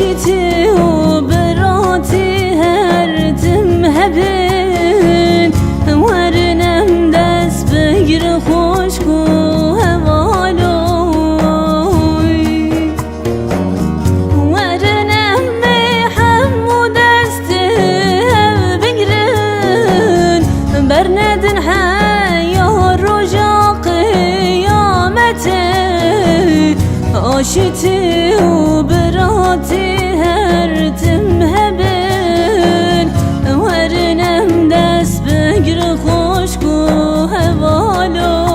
آشتی و براتی هر دم هبین ورنم دست بگیر خوشک و هوالوی ورنم میحم و دست بگیرن برندن حیا رجا قیامته آشتی و براتی هر دم هبین ورنم دست بگیر خوشک و هوالوی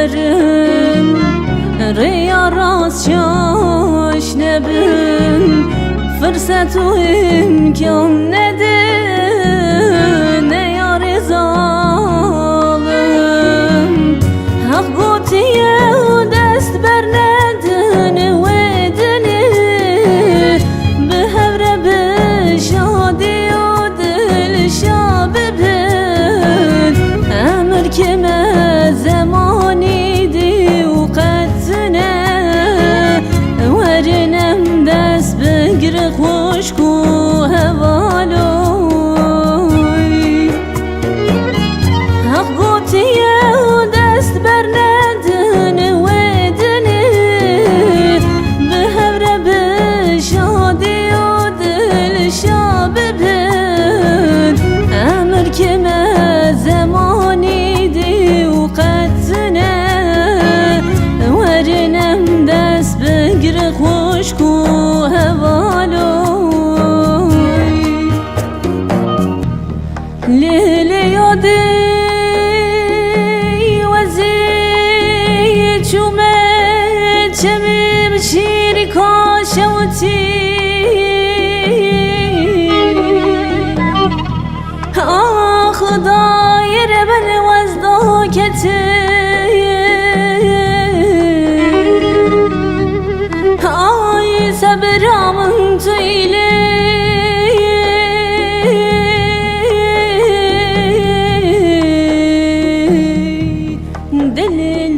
هرم ریا راست شاش نبن فرصت و امکان ندن نیار ظالم حق گوتیه و دست بر ندن و دنه به هوره به شادی و دل شاببن امر که زمانی دی و قدزنه ورنم دست بگیر خوشک و هوالوی حق گوتیه و دست بر ندن و دنه به هوره به شادی و دل شاببن امر که زمانی دی و قدزنه ورنم دست بگیر خوشک و هوالوی لیلی یادی وزی چومه چمی بشیری کاشوتی خدای ربن وزدا کتی آی صبرامن تویلی دل